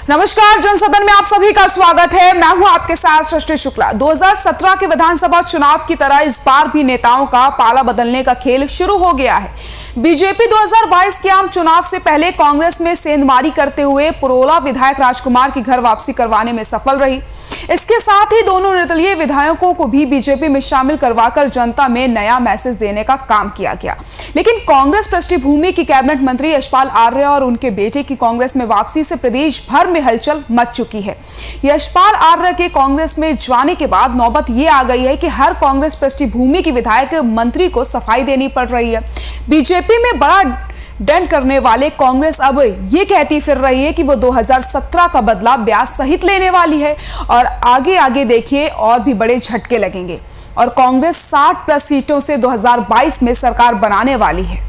नमस्कार, जनसदन में आप सभी का स्वागत है। मैं हूं आपके साथ सृष्टि शुक्ला। 2017 के विधानसभा चुनाव की तरह इस बार भी नेताओं का पाला बदलने का खेल शुरू हो गया है। बीजेपी 2022 के आम चुनाव से पहले कांग्रेस में सेंधमारी करते हुए पुरोला विधायक राजकुमार की घर वापसी करवाने में सफल रही। इसके साथ ही दोनों निर्दलीय विधायकों को भी बीजेपी में शामिल करवाकर जनता में नया मैसेज देने का काम किया गया। लेकिन कांग्रेस पृष्ठभूमि की कैबिनेट मंत्री यशपाल आर्य और उनके बेटे की कांग्रेस में वापसी से प्रदेश भर में हलचल मच चुकी है। यशपाल आर्य के कांग्रेस में जाने के बाद नौबत ये आ गई है कि हर कांग्रेस पृष्ठभूमि की विधायक मंत्री को सफाई देनी पड़ रही है। बीजेपी में बड़ा डेंट करने वाले कांग्रेस अब ये कहती फिर रही है कि वो 2017 का बदला ब्याज सहित लेने वाली है और आगे आगे देखिए और भी बड़े झटके लगेंगे और कांग्रेस 60+ सीटों से 2022 में सरकार बनाने वाली है।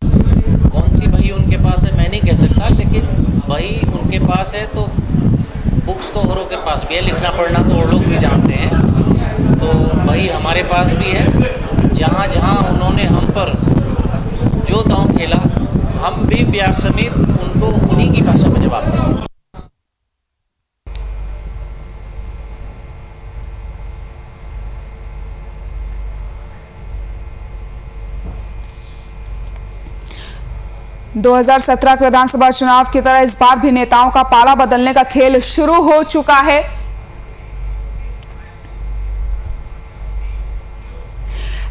कौन सी बही उनके पास है मैं नहीं कह सकता, लेकिन बही उनके पास है तो बुक्स तो औरों के पास भी है, लिखना पढ़ना तो और लोग भी जानते हैं। तो बही हमारे पास भी है। जहाँ जहाँ उन्होंने हम पर जो दांव खेला, हम भी ब्याज समेत उनको उन्हीं की भाषा में जवाब देंगे। – 2017 के विधानसभा चुनाव की तरह इस बार भी नेताओं का पाला बदलने का खेल शुरू हो चुका है।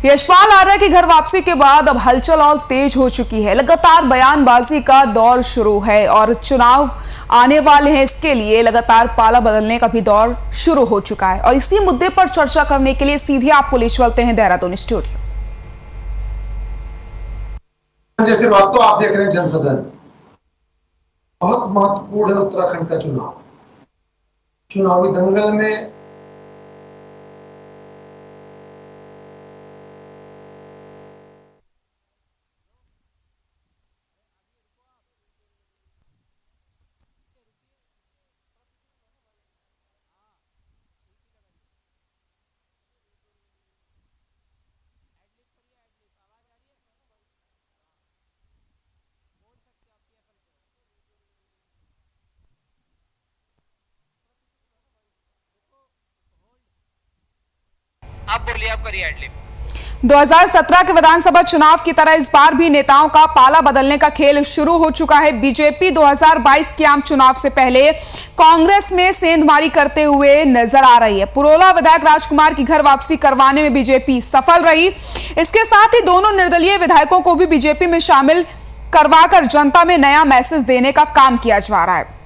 यशपाल आर्य की घर वापसी के बाद अब हलचल और तेज हो चुकी है। लगातार बयानबाजी का दौर शुरू है और चुनाव आने वाले हैं, इसके लिए लगातार पाला बदलने का भी दौर शुरू हो चुका है। और इसी मुद्दे पर चर्चा करने के लिए सीधे आपको ले चलते हैं देहरादून स्टूडियो। जैसे वास्तव आप देख रहे हैं जनसदन बहुत महत्वपूर्ण है। उत्तराखंड का चुनावी दंगल में आप बोलिए, आप करिए एडलिप। 2017 के विधानसभा चुनाव की तरह इस बार भी नेताओं का पाला बदलने का खेल शुरू हो चुका है। बीजेपी 2022 के आम चुनाव से पहले कांग्रेस में सेंधमारी करते हुए नजर आ रही है। पुरोला विधायक राजकुमार की घर वापसी करवाने में बीजेपी सफल रही। इसके साथ ही दोनों निर्दलीय विधायकों को भी बीजेपी में शामिल करवाकर जनता में नया मैसेज देने का काम किया जा रहा है।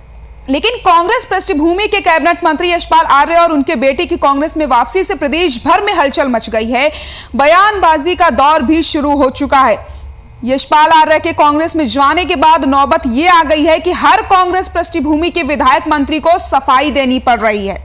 लेकिन कांग्रेस पृष्ठभूमि के कैबिनेट मंत्री यशपाल आर्य और उनके बेटे की कांग्रेस में वापसी से प्रदेश भर में हलचल मच गई है। बयानबाजी का दौर भी शुरू हो चुका है। यशपाल आर्य के कांग्रेस में जाने के बाद नौबत यह आ गई है कि हर कांग्रेस पृष्ठभूमि के विधायक मंत्री को सफाई देनी पड़ रही है।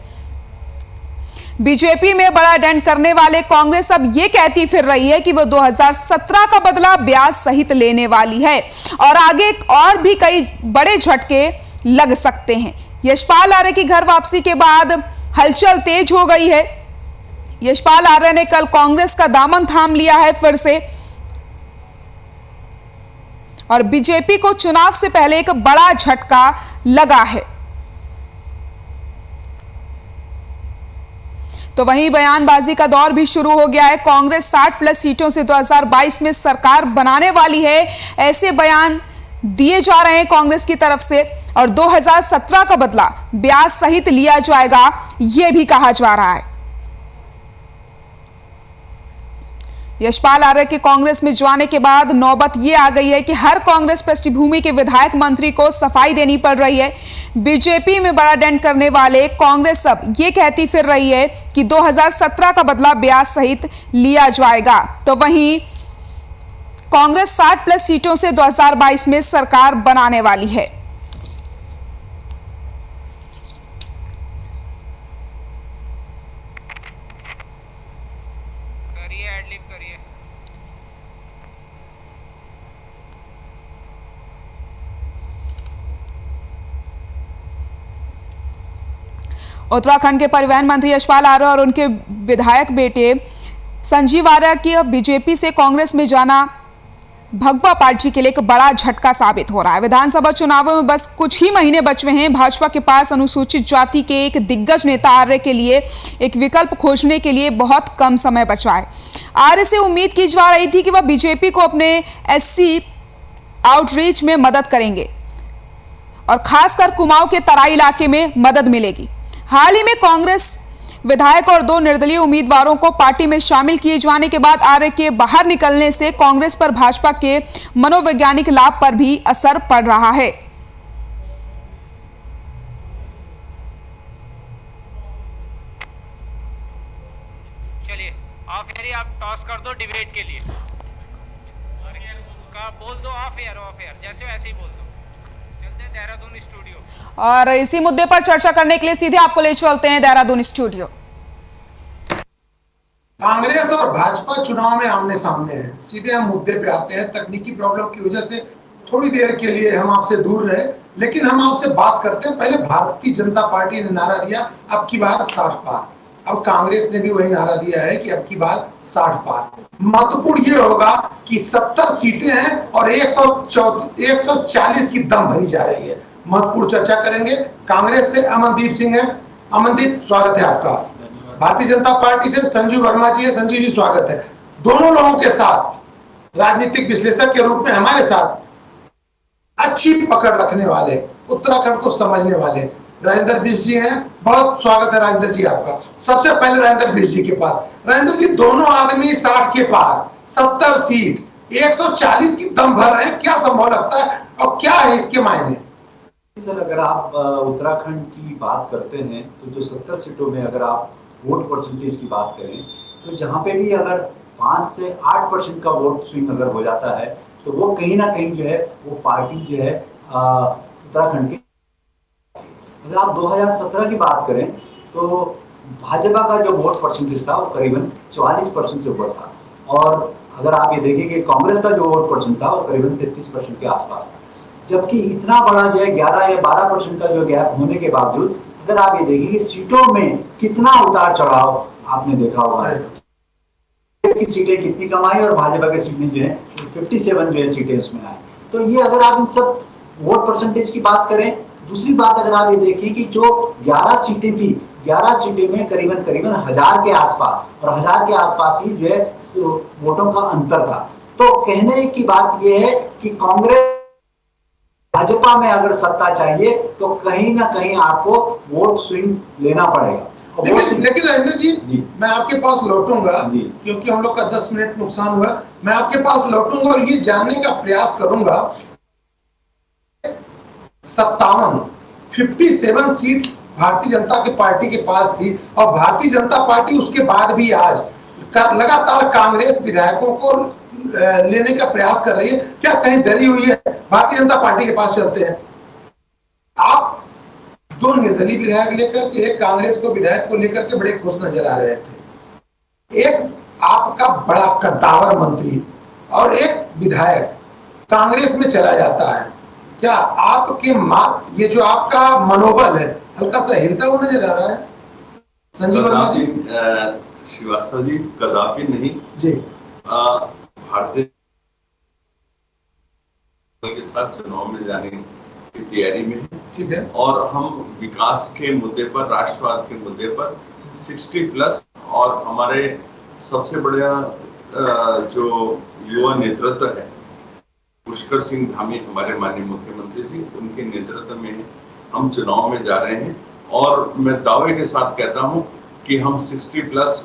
बीजेपी में बड़ा डेंट करने वाले कांग्रेस अब यह कहती फिर रही है कि वो 2017 का बदला ब्याज सहित लेने वाली है और आगे और भी कई बड़े झटके लग सकते हैं। यशपाल आर्य की घर वापसी के बाद हलचल तेज हो गई है। यशपाल आर्य ने कल कांग्रेस का दामन थाम लिया है फिर से और बीजेपी को चुनाव से पहले एक बड़ा झटका लगा है। तो वहीं बयानबाजी का दौर भी शुरू हो गया है। कांग्रेस 60+ सीटों से 2022 में सरकार बनाने वाली है, ऐसे बयान दिए जा रहे हैं कांग्रेस की तरफ से और 2017 का बदला ब्याज सहित लिया जाएगा, यह भी कहा जा रहा है। यशपाल आर्य के कांग्रेस में जाने के बाद नौबत यह आ गई है कि हर कांग्रेस पृष्ठभूमि के विधायक मंत्री को सफाई देनी पड़ रही है। बीजेपी में बड़ा डेंट करने वाले कांग्रेस अब यह कहती फिर रही है कि 2017 का बदला ब्याज सहित लिया जाएगा। तो वहीं कांग्रेस 60+ सीटों से 2022 में सरकार बनाने वाली है। करिए एडलिप करिए। उत्तराखंड के परिवहन मंत्री यशपाल आर्य और उनके विधायक बेटे संजीव आर्य की अब बीजेपी से कांग्रेस में जाना भगवा पार्टी के लिए एक बड़ा झटका साबित हो रहा है। विधानसभा चुनावों में बस कुछ ही महीने बचे हुए हैं। भाजपा के पास अनुसूचित जाति के एक दिग्गज नेता आर्य के लिए एक विकल्प खोजने के लिए बहुत कम समय बचा है। आर्य से उम्मीद की जा रही थी कि वह बीजेपी को अपने एससी आउटरीच में मदद करेंगे और खासकर कुमाऊं के तराई इलाके में मदद मिलेगी। हाल ही में कांग्रेस विधायक और 2 निर्दलीय उम्मीदवारों को पार्टी में शामिल किए जाने के बाद आर्य के बाहर निकलने से कांग्रेस पर भाजपा के मनोवैज्ञानिक लाभ पर भी असर पड़ रहा है। चलिए ऑफ एयर आप टॉस कर दो डिबेट के लिए का बोल दो ऑफ एयर जैसे वैसे ही बोल दो। चलते हैं देहरादून स्टूडियो और इसी मुद्दे पर चर्चा करने के लिए सीधे आपको ले चलते हैं देहरादून स्टूडियो। कांग्रेस और भाजपा चुनाव में आमने सामने है। सीधे हम मुद्दे पे आते हैं। तकनीकी प्रॉब्लम की वजह से थोड़ी देर के लिए हम आपसे दूर रहे, लेकिन हम आपसे बात करते हैं। पहले भारतीय जनता पार्टी ने नारा दिया अब की बार 60 पार। अब कांग्रेस ने भी वही नारा दिया है कि अब की बार 60 पार। महत्वपूर्ण ये होगा कि 70 सीटें हैं और 140 की दम भरी जा रही है। महत्वपूर्ण चर्चा करेंगे। कांग्रेस से अमनदीप सिंह है। अमनदीप, स्वागत है आपका। भारतीय जनता पार्टी से संजू वर्मा जी है। संजू जी, स्वागत है। दोनों लोगों के साथ राजनीतिक विश्लेषक के रूप में हमारे साथ अच्छी पकड़ रखने वाले, उत्तराखंड को समझने वाले राजेंद्र बिष्ट जी हैं। बहुत स्वागत है राजेंद्र जी आपका। सबसे पहले राजेंद्र बिष्ट जी के पास। राजेंद्र जी, दोनों आदमी 60 के पार, 70 सीट, 140 की दम भर रहे हैं। क्या संभव लगता है और क्या है इसके मायने? सर, अगर आप उत्तराखंड की बात करते हैं तो जो 70 सीटों में अगर आप वोट परसेंटेज की बात करें तो जहां पे भी अगर 5 से 8% का वोट स्विंग अगर हो जाता है तो वो कहीं ना कहीं जो है वो पार्टी जो है उत्तराखंड की। अगर आप 2017 की बात करें तो भाजपा का जो वोट परसेंटेज था वो करीबन 44% से ऊपर था, और अगर आप ये देखें कि कांग्रेस का जो वोट परसेंट था वो करीबन 33% के आसपास था। जबकि इतना बड़ा जो है 11 या 12% का जो गैप होने के बावजूद अगर आप ये देखिए कि सीटों में कितना उतार चढ़ाव आपने देखा होगा है। की सीटें कितनी कमाई और भाजपा की सीटें जो है 57 जो है सीटें उसमें आई। तो ये अगर आप इन सब वोट परसेंटेज की बात करें। दूसरी बात अगर आप ये देखिए कि जो 11 सीटें थी, 11 सीटें में करीबन 1000 के आसपास, और 1000 के आसपास ही जो है वोटों का अंतर था। तो कहने की बात यह है कि कांग्रेस भाजपा में अगर सत्ता चाहिए तो कहीं ना कहीं आपको वोट स्विंग लेना पड़ेगा। लेकिन राजेंद्र जी, मैं आपके पास लौटूंगा क्योंकि हम लोग का 10 मिनट नुकसान हुआ। मैं आपके पास लौटूंगा और ये जानने का प्रयास करूंगा 57 सीट भारतीय जनता की पार्टी के पास थी और भारतीय जनता पार्टी उसके बाद भी आज लगातार कांग्रेस विधायकों को लेने का प्रयास कर रही है। क्या कहीं डरी हुई है? भारतीय जनता पार्टी के पास चलते हैं। आप 2 निर्दलीय विधायक लेकर के, एक कांग्रेस को विधायक को लेकर के बड़े खुश नजर आ रहे थे। एक आपका बड़ा कद्दावर मंत्री और एक विधायक कांग्रेस में चला जाता है। क्या आपके ये जो आपका मनोबल है हल्का सा हिलता हुआ नजर आ रहा है? संजू वर्मा जी। श्रीवास्तव जी, कदापि नहीं जी। भारतीय के साथ चुनाव में जाने की तैयारी में है। ठीक है। और हम विकास के मुद्दे पर, राष्ट्रवाद के मुद्दे पर 60+ और हमारे सबसे बड़ा जो युवा नेतृत्व है पुष्कर सिंह धामी, हमारे माननीय मुख्यमंत्री जी, उनके नेतृत्व में हम चुनाव में जा रहे हैं। और मैं दावे के साथ कहता हूं कि हम 60+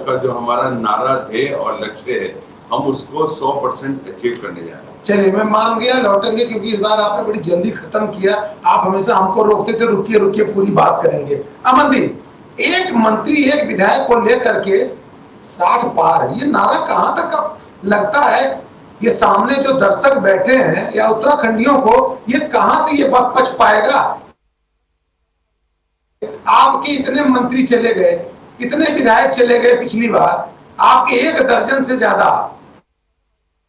का जो हमारा नारा ध्येय और लक्ष्य है हम उसको 100% अचीव करने जा रहे हैं। चलिए, मैं मान गया, लौटेंगे क्योंकि इस बार आपने बड़ी जल्दी खत्म किया। आप हमेशा हमको रोकते थे, रुकिए रुकिए पूरी बात करेंगे। अमनदीप, एक मंत्री एक विधायक को लेकर के 60 पार, ये नारा कहां तक लगता है? ये सामने जो दर्शक बैठे हैं या उत्तराखंडियों को ये कहां से ये बात पच पाएगा? आपके इतने मंत्री चले गए, इतने विधायक चले गए पिछली बार, आपके 1 दर्जन से ज्यादा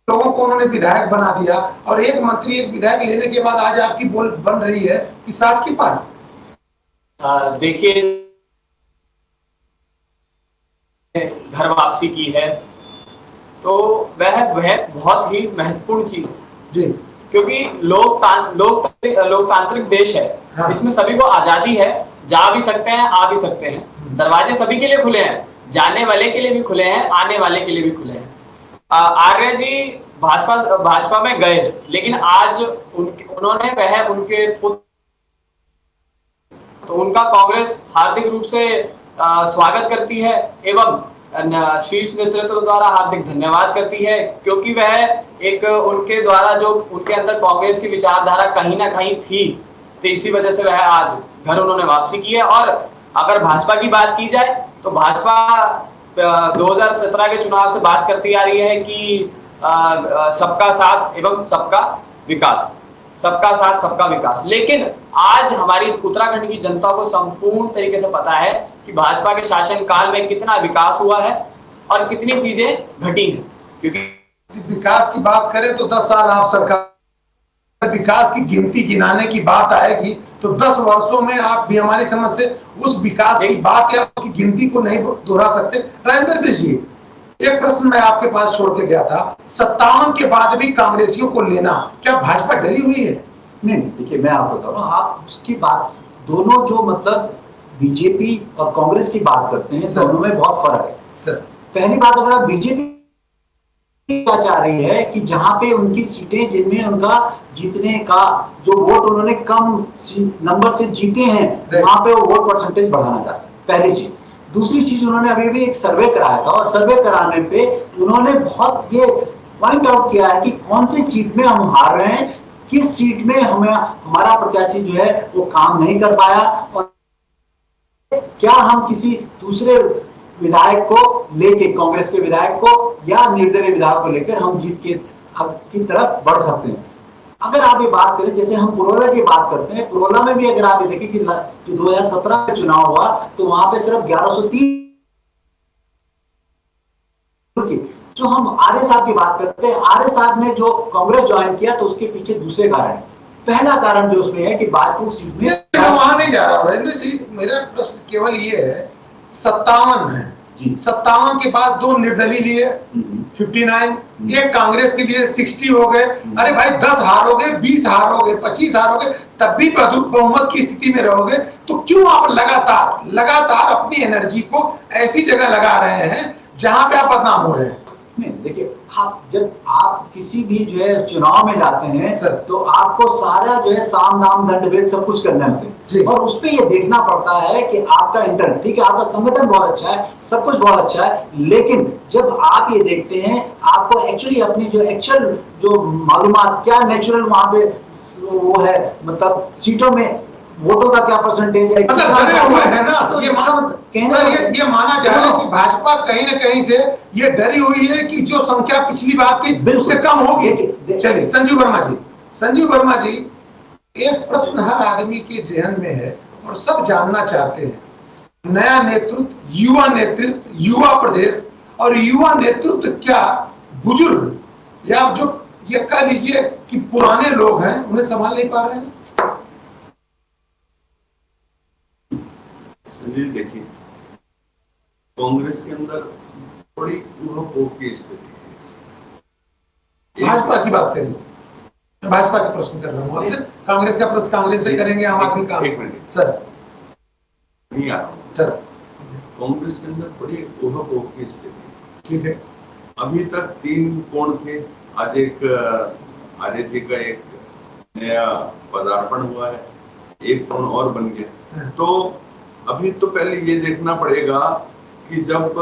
लोगों को उन्होंने विधायक बना दिया और एक मंत्री एक विधायक लेने के बाद आज आपकी बोल बन रही है कि 60 की पार। देखिए, घर वापसी की है तो वह बहुत ही महत्वपूर्ण चीज है जी क्योंकि लोकतांत्रिक देश है। हाँ। इसमें सभी को आजादी है, जा भी सकते हैं, आ भी सकते हैं। दरवाजे सभी के लिए खुले हैं, जाने वाले के लिए भी खुले हैं, आने वाले के लिए भी खुले हैं। आर्य जी भाजपा में गए, लेकिन आज उनके पुत्र, तो उनका कांग्रेस हार्दिक रूप से स्वागत करती है एवं शीर्ष नेतृत्व द्वारा हार्दिक धन्यवाद करती है, क्योंकि वह एक उनके द्वारा जो उनके अंदर कांग्रेस की विचारधारा कहीं ना कहीं थी, तो इसी वजह से वह आज घर उन्होंने वापसी की है। और अगर भाजपा की बात की जाए तो भाजपा 2017 के चुनाव से बात करती आ रही है कि सबका साथ एवं सबका विकास, सबका साथ सबका विकास। लेकिन आज हमारी उत्तराखंड की जनता को संपूर्ण तरीके से पता है कि भाजपा के शासनकाल में कितना विकास हुआ है और कितनी चीजें घटी हैं। क्योंकि विकास की बात करें तो 10 साल आप सरकार, विकास की गिनती गिनाने की बात आएगी तो 10 वर्षों में आप भी हमारी समझ से उस विकास की बात या उसकी गिनती को नहीं दोहरा सकते। राजेंद्र जी, एक प्रश्न मैं आपके पास छोड़ के गया था, 57 के बाद भी कांग्रेसियों को लेना, क्या भाजपा डरी हुई है? नहीं, देखिए मैं आपको बता रहा हूँ, आप उसकी बात, दोनों जो मतलब बीजेपी और कांग्रेस की बात करते हैं, दोनों में बहुत फर्क है। सर, पहली बात, अगर आप बीजेपी क्या चाह रही है कि जहां पे उनकी सीटें जिनमें उनका जीतने का जो वोट उन्होंने कम नंबर से जीते हैं, वहां पे वो वोट परसेंटेज बढ़ाना चाहते हैं, पहली चीज। दूसरी चीज, उन्होंने अभी भी एक सर्वे कराया था और सर्वे कराने पे उन्होंने बहुत ये पॉइंट आउट किया है कि कौन सी सीट में हम हार रहे हैं, किस सीट में हमारा प्रत्याशी जो है वो काम नहीं कर पाया, और क्या हम किसी दूसरे विधायक को लेके, कांग्रेस के विधायक को या निर्दलीय विधायक को लेकर हम जीत की तरफ बढ़ सकते हैं। अगर आप ये बात करें, जैसे हम पुरोला की बात करते हैं, पुरोला में भी अगर आप ये देखें कि जो 2017 में चुनाव हुआ तो वहां पे सिर्फ 1103 की, जो हम आर्य साहब की बात करते हैं, आर्य साहब ने जो कांग्रेस ज्वाइन किया तो उसके पीछे दूसरे कारण है। पहला कारण जो उसमें है कि बाजपुर सीट में, मैं वहां नहीं जा रहा राजेंद्र जी, मेरा प्रश्न केवल ये है, 57 है जी, 57 के बाद 2 निर्दलीय लिए 59, एक कांग्रेस के लिए 60 हो गए। अरे भाई 10 हारोगे, 20 हारोगे, 25 हारोगे, तब भी बहुमत की स्थिति में रहोगे, तो क्यों आप लगातार अपनी एनर्जी को ऐसी जगह लगा रहे हैं जहां पे आप बदनाम हो रहे हैं? नहीं, देखिए, जब आप किसी भी जो है चुनाव में जाते हैं सर, तो आपको सारा जो है साम दाम दंड भेद सब कुछ करने होते हैं, और उसपे ये देखना पड़ता है कि आपका इंटरन, ठीक है, आपका संगठन बहुत अच्छा है, सब कुछ बहुत अच्छा है, लेकिन जब आप ये देखते हैं आपको एक्चुअली अपनी जो एक्चुअल जो मालूमात क्या नेचुरल वहां पे वो है, मतलब सीटों में वोटों का क्या परसेंटेज है, मतलब डरे हुए हैं ना, तो ये माना जाए कि भाजपा कहीं न कहीं से ये डरी हुई है कि जो संख्या पिछली बार थी उससे कम होगी। चलिए संजीव वर्मा जी, एक प्रश्न हर आदमी के जहन में है और सब जानना चाहते हैं, नया नेतृत्व, युवा प्रदेश और युवा नेतृत्व, क्या बुजुर्ग या जो ये कह लीजिए कि पुराने लोग हैं उन्हें संभाल नहीं पा रहे हैं? संजय, देखिए, कांग्रेस के अंदर बड़ी ऊहापोह की स्थिति है। भाजपा की बात करिए, मैं भाजपा का प्रश्न कर रहा हूँ आपसे, कांग्रेस का प्रश्न कांग्रेस से करेंगे, हम आदमी का। एक मिनट सर, नहीं आ रहा सर, कांग्रेस के अंदर बड़ी ऊहापोह की स्थिति, ठीक है। अभी तक 3 कोण थे, आज एक आर्य जी का एक नया पदार्पण हुआ है, एक कोण और बन गया। तो अभी तो पहले ये देखना पड़ेगा कि जब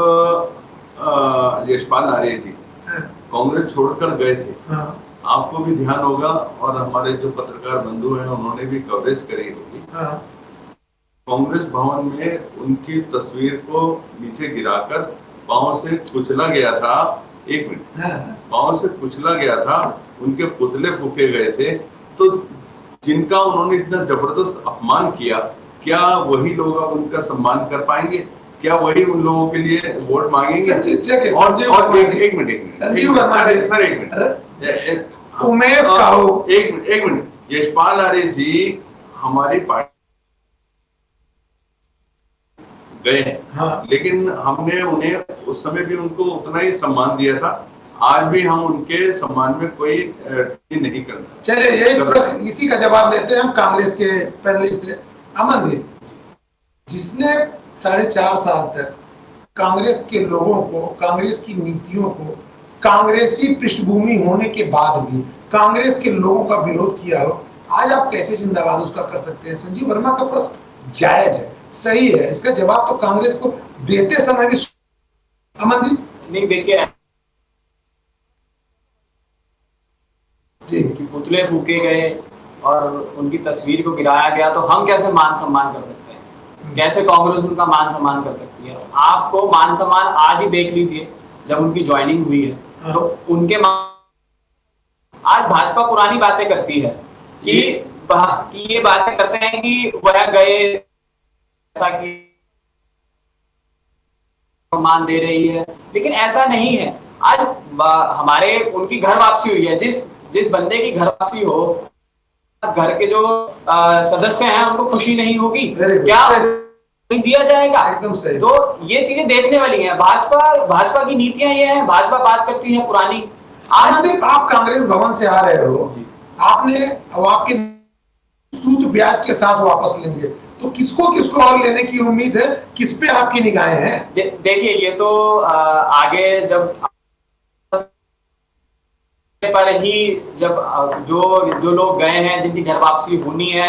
यशपाल आर्य जी कांग्रेस छोड़कर गए थे, आपको भी ध्यान होगा और हमारे जो पत्रकार बंधु हैं उन्होंने भी कवरेज करी होगी, कांग्रेस भवन में उनकी तस्वीर को नीचे गिराकर पांव से कुचला गया था। एक मिनट, पांव से कुचला गया था, उनके पुतले फूके गए थे। तो जिनका उन्होंने इतना जबरदस्त अपमान किया, क्या वही लोग अब उनका सम्मान कर पाएंगे? क्या वही उन लोगों के लिए वोट मांगेंगे? और एक मिनट सर, एक मिनट, उमेश काहो, एक मिनट, यशपाल आर्य जी हमारी पार्टी गए हैं, लेकिन हमने उन्हें उस समय भी उनको उतना ही सम्मान दिया था। आज भी हम उनके सम्मान में कोई टिप्पणी नहीं करते। चलिए यही प्रश्न, इसी का जवाब लेते हैं हम कांग्रेस के पैनलिस्ट से अमनदीप, जिसने 4.5 साल तक कांग्रेस के लोगों को, कांग्रेस की नीतियों को, कांग्रेसी पृष्ठभूमि होने के बाद भी कांग्रेस के लोगों का विरोध किया हो, आज आप कैसे जिंदाबाद उसका कर सकते हैं? संजीव वर्मा का प्रश्न जायज है, सही है, इसका जवाब तो कांग्रेस को देते समय भी। अमनदीप नहीं, देखिए जी, कि पुतले फूके गए और उनकी तस्वीर को गिराया गया, तो हम कैसे मान सम्मान कर सकते हैं? कैसे कांग्रेस उनका मान सम्मान कर सकती है? आपको मान सम्मान आज ही देख लीजिए, जब उनकी ज्वाइनिंग हुई है तो उनके आज भाजपा पुरानी बातें करती है कि ये बातें करते हैं कि वह गए ऐसा कि सम्मान दे रही है, लेकिन ऐसा नहीं है। आज हमारे उनकी घर वापसी हुई है, जिस बंदे की घर वापसी हो, घर के जो सदस्य हैं उनको खुशी नहीं होगी क्या? नहीं दिया जाएगा। एकदम सही। तो ये चीजें देखने वाली हैं। भाजपा की नीतियां ये हैं, भाजपा बात करती है पुरानी। आज आप कांग्रेस भवन से आ रहे हो, आपने आपके सूद ब्याज के साथ वापस लेंगे, तो किसको और लेने की उम्मीद है? किस पे आपकी निगाहें हैं? देखिए, ये तो आगे जब पर ही जब जो लोग गए हैं, जिनकी घर वापसी होनी है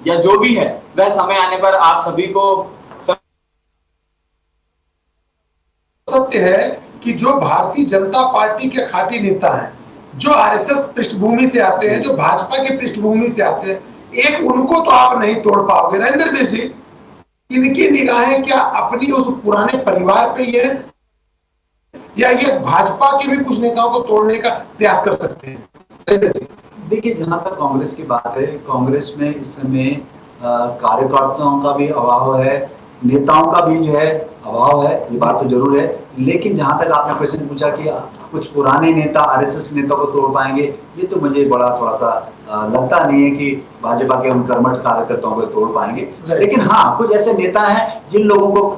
या जो भी है, वह समय आने पर आप सभी को सत्य है कि जो भारतीय जनता पार्टी के खाटी नेता हैं, जो आरएसएस पृष्ठभूमि से आते हैं, जो भाजपा की पृष्ठभूमि से आते हैं, एक उनको तो आप नहीं तोड़ पाओगे। नरेंद्र भाई जी, इनकी निगाहें क्या अपनी उस पुराने परिवार पे ही है, या ये भाजपा के भी कुछ नेताओं को तोड़ने का प्रयास कर सकते हैं? देखिए, जहां तक कांग्रेस की बात है, कांग्रेस में इस समय कार्यकर्ताओं का भी अभाव है, नेताओं का भी जो है अभाव है, ये बात तो जरूर है। लेकिन जहां तक आपने प्रश्न पूछा कि कुछ पुराने नेता आरएसएस नेता को तोड़ पाएंगे, ये तो मुझे बड़ा थोड़ा सा लगता नहीं है कि भाजपा के उन कर्मठ कार्यकर्ताओं को तोड़ पाएंगे। लेकिन हाँ, कुछ ऐसे नेता हैं जिन लोगों को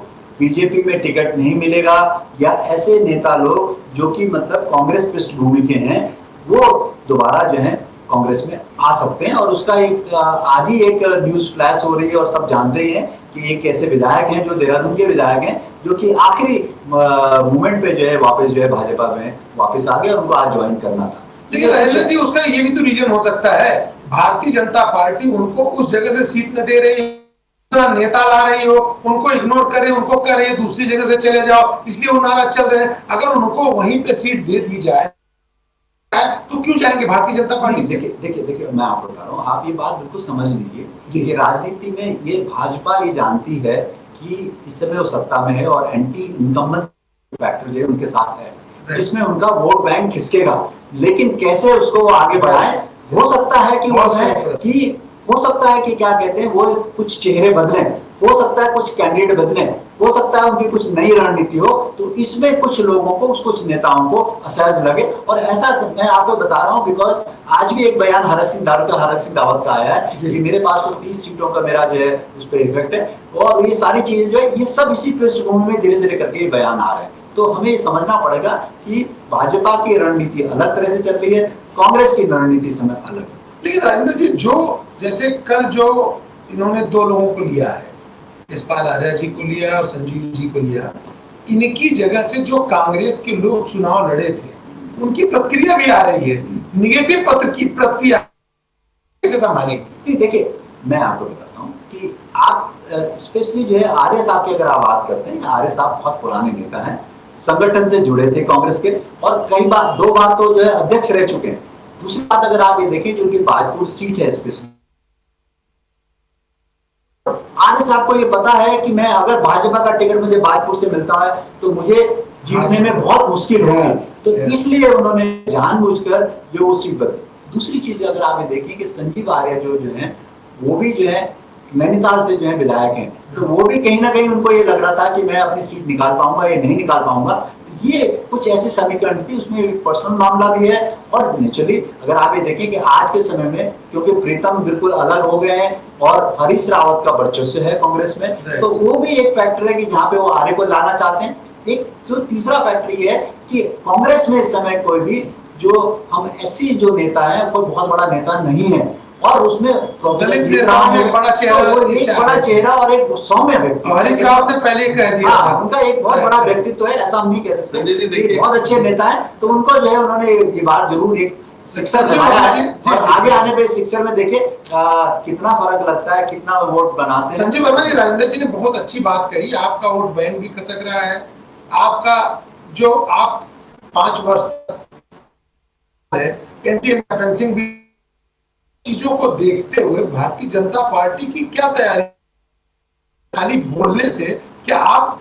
बीजेपी में टिकट नहीं मिलेगा, या ऐसे नेता लोग जो कि मतलब कांग्रेस पृष्ठभूमि के हैं, वो दोबारा जो है कांग्रेस में आ सकते हैं। और उसका एक आज ही एक न्यूज फ्लैश हो रही है और सब जानते ही हैं कि एक ऐसे विधायक हैं जो देहरादून के विधायक हैं, जो कि आखिरी मोमेंट पे जो है वापस जो है भाजपा में वापस आ गए, उनको आज ज्वाइन करना था। लेकिन राजेंद्र जी, उसका ये भी तो रीजन हो सकता है, भारतीय जनता पार्टी उनको उस जगह से सीट न दे रही, नेता ला रही हो, उनको इग्नोर कर रही, उनको कह रही है दूसरी जगह से चले जाओ, इसलिए वो नारा चल रहे हैं। अगर उनको वहीं पे सीट दे दी जाए तो क्यों जाएंगे भारतीय जनता पार्टी से? देखिए, मैं आपको बता रहा हूँ, आप ये बात बिल्कुल समझ लीजिए कि राजनीति में ये भाजपा ये जानती है कि इस समय वो सत्ता में है और एंटी इनकम्बेंस फैक्टर जो है उनके साथ है, जिसमें उनका वोट बैंक खिसकेगा। लेकिन कैसे उसको आगे बढ़ाए? हो सकता है कि क्या कहते हैं, वो कुछ चेहरे बदले, हो सकता है कुछ कैंडिडेट बदले, हो सकता है उनकी कुछ नई रणनीति हो, तो इसमें कुछ लोगों को, कुछ नेताओं को असहज लगे। और ऐसा मैं आपको बता रहा हूँ बिकॉज आज भी एक बयान हरक सिंह दावत का आया है कि मेरे पास तो 30 सीटों का मेरा जो है उस पर इफेक्ट है, और ये सारी चीजें जो है ये सब इसी पृष्ठभूमि में धीरे धीरे करके ये बयान आ रहे हैं। तो हमें ये समझना पड़ेगा कि भाजपा की रणनीति अलग तरह से चल रही है, कांग्रेस की रणनीति समय अलग है। लेकिन राजेंद्र जी, जो जैसे कल जो इन्होंने 2 लोगों को लिया है, यशपाल आर्या जी को लिया और संजीव जी को लिया, इनकी जगह से जो कांग्रेस के लोग चुनाव लड़े थे, उनकी प्रतिक्रिया भी आ रही है, निगेटिव पत्र की प्रतिक्रिया कैसे संभालेगी? देखिए, मैं आपको बताता हूँ कि आप स्पेशली जो है आर्य साहब की अगर आप बात करते हैं, आर्य साहब बहुत पुराने नेता हैं, संगठन से जुड़े थे कांग्रेस के, और कई बार 2 बार तो जो है अध्यक्ष रह चुके हैं। दूसरी बात अगर आप ये देखें, जो कि बाजपुर सीट है स्पेशली, आर्य साहब को ये पता है कि मैं अगर भाजपा का टिकट मुझे बाजपुर से मिलता है तो मुझे जीतने में बहुत मुश्किल होगी, तो इसलिए उन्होंने जानबूझकर जो वो सीट बदली। दूसरी चीज अगर आप ये देखें कि संजीव आर्य जो है वो भी जो है नैनीताल से जो है विधायक हैं, तो वो भी कहीं ना कहीं उनको ये लग रहा था कि मैं अपनी सीट निकाल पाऊंगा या नहीं निकाल पाऊंगा। ये कुछ ऐसे समीकरण थी, उसमें एक पर्सनल मामला भी है। और नेचुरली अगर आप ये देखें कि आज के समय में क्योंकि प्रीतम बिल्कुल अलग हो गए हैं और हरीश रावत का वर्चस्व है कांग्रेस में, तो वो भी एक फैक्टर है कि जहाँ पे वो आर्य को लाना चाहते हैं। एक जो तीसरा फैक्टर ये है कि कांग्रेस में इस समय कोई भी जो हम ऐसी जो नेता है कोई बहुत बड़ा नेता नहीं है, और उसमें दलित नेताओं में एक बड़ा चेहरा, तो वो एक बड़ा चेहरा और एक सौम्य व्यक्ति। हरीश रावत ने पहले ही कह दिया था, उनका एक बहुत बड़ा व्यक्तित्व है, ऐसा हम नहीं कह सकते। संजय जी देखिए, बहुत अच्छे नेता है, तो उनको जो है उन्होंने ये बात जरूर एक शिक्षक दिलाया है, और आगे आने पे शिक्षक में देखे कितना फर्क लगता है, कितना वोट बनाते हैं। संजय वर्मा जी, राजेंद्र जी ने बहुत अच्छी बात कही, आपका वोट बैंक भी खसक रहा है, आपका जो आप 5 वर्ष एंटी फेंसिंग भी, चीजों को देखते हुए भारतीय जनता पार्टी की क्या तैयारी, खाली बोलने से क्या आप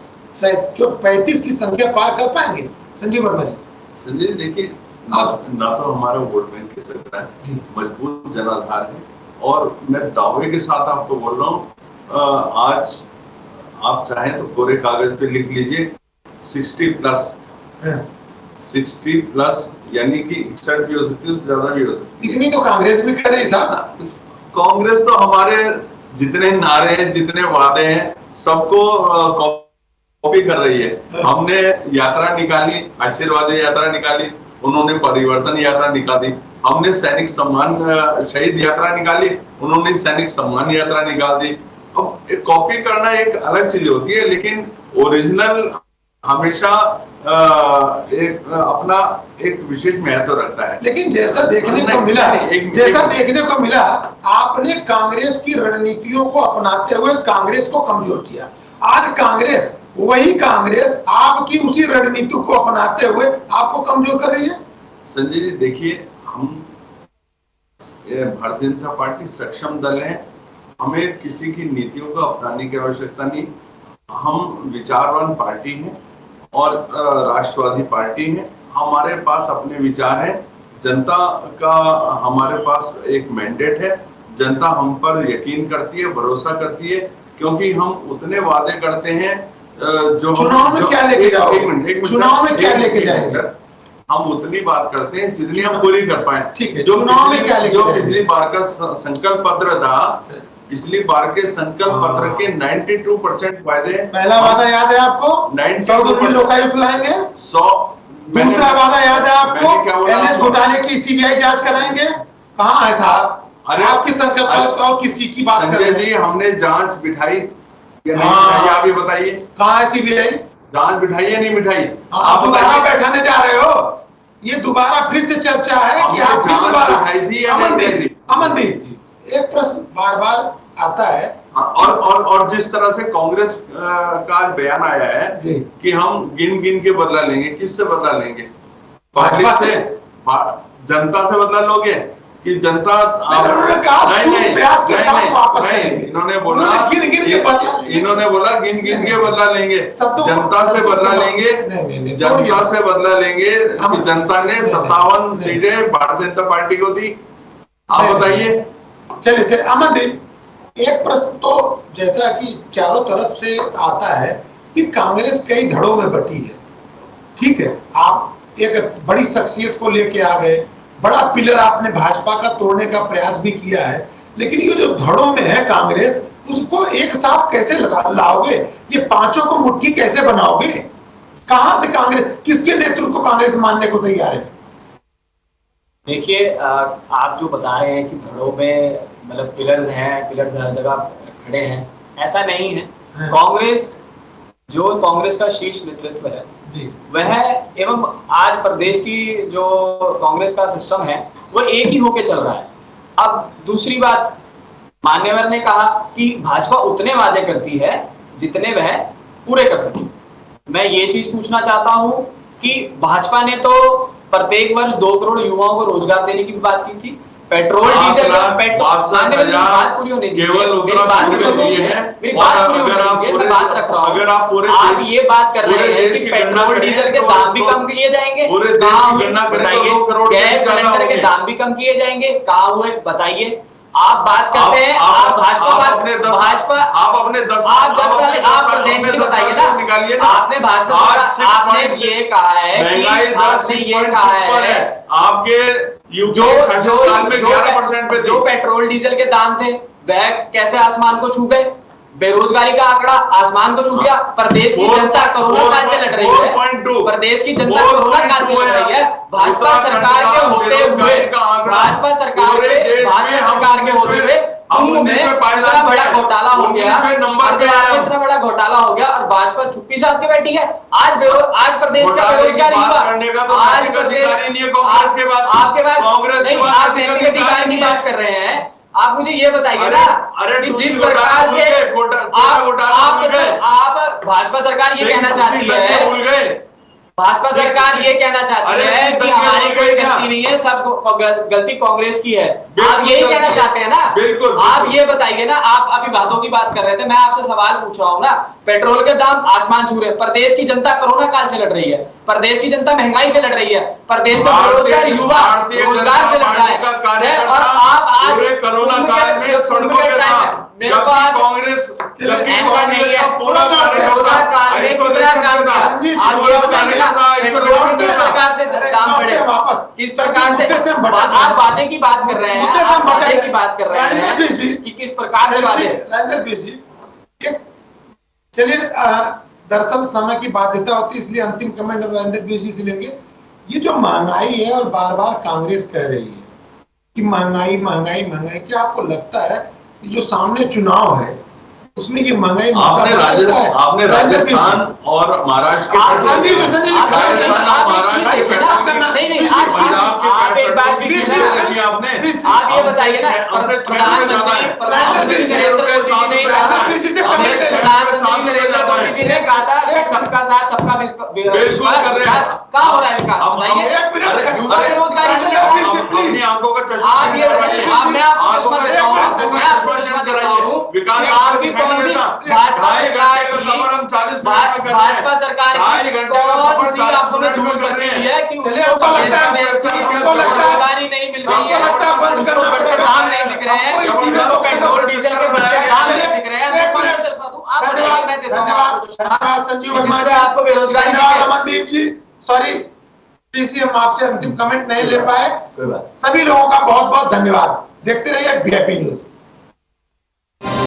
जो 35 की संख्या पार कर पाएंगे? संजय वर्मा जी। संजय जी देखिए, ना तो हमारा वोट बैंक कह सकता है, मजबूत जनाधार है, और मैं दावे के साथ आपको बोल रहा हूँ, आज आप चाहें तो कोरे कागज पे लिख लीजिए 60+, 60+ यानी कि 61 भी हो सकती है, उससे ज्यादा भी हो सकती है। इतनी तो कांग्रेस भी कर रही साहब। कांग्रेस तो हमारे जितने नारे हैं, जितने वादे हैं, सबको कॉपी कर रही है। हमने यात्रा निकाली, आशीर्वाद यात्रा निकाली, उन्होंने परिवर्तन यात्रा निकाली। हमने सैनिक सम्मान शहीद यात्रा निकाली, उन्होंने सैनिक सम्मान यात्रा निकाल दी। अब कॉपी करना एक अलग चीज होती है, लेकिन ओरिजिनल हमेशा अपना एक विशेष महत्व रखता है। लेकिन जैसा देखने को मिला, आपने कांग्रेस की रणनीतियों को अपनाते हुए कांग्रेस को कमजोर किया। आज कांग्रेस, वही कांग्रेस आपकी उसी रणनीति को अपनाते हुए आपको कमजोर कर रही है। संजय जी देखिए, हम भारतीय जनता पार्टी सक्षम दल है, हमें किसी की नीतियों को अपनाने की आवश्यकता नहीं। हम विचारवान पार्टी हैं और राष्ट्रवादी पार्टी है, हमारे पास अपने विचार हैं, जनता का हमारे पास एक मैंडेट है, जनता हम पर यकीन करती है, भरोसा करती है, क्योंकि हम उतने वादे करते हैं जो चुनाव में क्या लेके जाओगे? चुनाव में क्या लेके जाएंगे सर? हम उतनी बात करते हैं जितनी हम पूरी कर पाए। ठीक है, जो चुनाव में क्या लेके जो पिछली बार का संकल्प पत्र था, पिछली बार के संकल्प पत्र के 92% वायदे। पहला वादा याद है आपको? 100 लोकायुक्त लाएंगे। 100। दूसरा वादा याद है आपको? एनएस घोटाले की सीबीआई जांच कराएंगे। कहाँ है साहब? अरे आपकी संकल्प और किसी की बात कर रहे हैं? संजय जी, हमने जांच बिठाई या नहीं बिठाई, आप ये बताइए। कहाँ है सीबीआई? जांच बिठाई या नहीं बिठाई? आप दोबारा बैठाने जा रहे हो? ये दोबारा फिर से चर्चा है कि आप दोबारा। अमनदीप जी, एक प्रश्न बार बार आता है, और जिस तरह से कांग्रेस का बयान आया है कि हम गिन गिन के बदला लेंगे, किससे बदला लेंगे? पब्लिक से, जनता से बदला लोगे कि जनता? इन्होंने बोला गिन गिन के बदला लेंगे, जनता से बदला लेंगे, जनता से बदला लेंगे। जनता ने 57 सीटें भारतीय जनता पार्टी को दी। आप बताइए। चलिए अमनदीप, एक प्रश्न तो जैसा कि चारों तरफ से आता है कि कांग्रेस कई धड़ों में बटी है, ठीक है, आप एक बड़ी शख्सियत को लेके आ गए, बड़ा पिलर आपने भाजपा का तोड़ने का प्रयास भी किया है, लेकिन ये जो धड़ों में है कांग्रेस, उसको एक साथ कैसे लाओगे? ये पांचों को मुट्ठी कैसे बनाओगे? कहां से कांग्रेस, किसके नेतृत्व को कांग्रेस मानने को तैयार है? देखिए, आप जो बता रहे हैं कि धड़ों में मतलब पिलर्स हैं, पिलर्स हर जगह खड़े हैं, ऐसा नहीं है। कांग्रेस, जो कांग्रेस का शीर्ष नेतृत्व है वह एवं आज प्रदेश की जो कांग्रेस का सिस्टम है वो एक ही होके चल रहा है। अब दूसरी बात, मान्यवर ने कहा कि भाजपा उतने वादे करती है जितने वह पूरे कर सके। मैं ये चीज पूछना चाहता हूं कि भाजपा ने तो प्रत्येक वर्ष 2 करोड़ युवाओं को रोजगार देने की बात की थी। पेट्रोल डीजल का बात पूरी होने दीजिए, अगर आप पूरे आप ये बात कर रहे हैं कि पेट्रोल डीजल के दाम भी कम किए जाएंगे, गैस सिलेंडर के दाम भी कम किए जाएंगे, कहाँ हुए बताइए? आप बात करते हैं, आप भाजपा आप अपने 10 बताइए ना, आपने भाजपा आपने ये कहा है, आपने ये कहा है आपके साल में 11% पे जो पेट्रोल डीजल के दाम थे वह कैसे आसमान को छू गए? बेरोजगारी का आंकड़ा आसमान को छू गया। प्रदेश की जनता कोरोना काल से लड़ रही है, प्रदेश की जनता कोरोना काल से लड़ रही है। भाजपा सरकार के होते हुए, भाजपा सरकार के होते हुए कुंभ में इतना बड़ा घोटाला हो गया, इतना बड़ा घोटाला हो गया और भाजपा चुप्पी साध के बैठी है। आज प्रदेश का बेरोजगार युवा, आज आपके पास नहीं, आप नैतिक अधिकार की बात कर रहे हैं। आप मुझे ये बताइए ना कि जिस प्रकार से आप भाजपा सरकार ये कहना चाहती है, भाजपा सरकार ये कहना चाहती है कि हमारी कोई गलती नहीं है, सब गलती कांग्रेस की है। आप यही कहना चाहते हैं ना? बिल्कुल। आप ये बताइए ना, आप अभी वादों की बात कर रहे थे, मैं आपसे सवाल पूछ रहा हूँ ना। पेट्रोल के दाम आसमान छू रहे, प्रदेश की जनता कोरोना काल से लड़ रही है, प्रदेश की जनता महंगाई से लड़ रही है, प्रदेश का बेरोजगार युवा रोजगार से लड़ रहा है। और आप आज कोरोना काल में सड़कों पे था, कांग्रेस कोरोना काल में कितना काम था, आप ये बताइए ना, पेट्रोल किस प्रकार से दाम बढ़े, किस प्रकार से आप बातें की बात कर रहे हैं, बातें की बात कर रहे हैं कि किस प्रकार से बातें। चलिए, दरअसल समय की बाध्यता होती है, इसलिए अंतिम कमेंट नरेंद्र जी से लेंगे। ये जो महंगाई है और बार बार कांग्रेस कह रही है कि महंगाई महंगाई महंगाई, क्या आपको लगता है कि जो सामने चुनाव है उसमें ये महंगाई आपने राजस्थान और महाराष्ट्र के आप ये बताइए ना, प्रधानमंत्री जी ने कहा था कि सबका साथ सबका विकास कहाँ हो रहा है? विकास बताइए, युवा बेरोजगारी से अपनी आंखों का चश्मा भाजपा सरकार रोजगारी नहीं मिल रही है, दाम नहीं दिख रहे हैं, पेट्रोल डीजल के दाम नहीं दिख रहे हैं। चश्मा दूं आप, मैं देता हूं धन्यवाद संजीव वर्मा जी, आपको बेरोजगारी। अमनदीप जी, सॉरी पीसी, हम आपसे अंतिम कमेंट नहीं ले पाए। सभी लोगों का बहुत बहुत धन्यवाद। देखते रहिए वीआईपी न्यूज।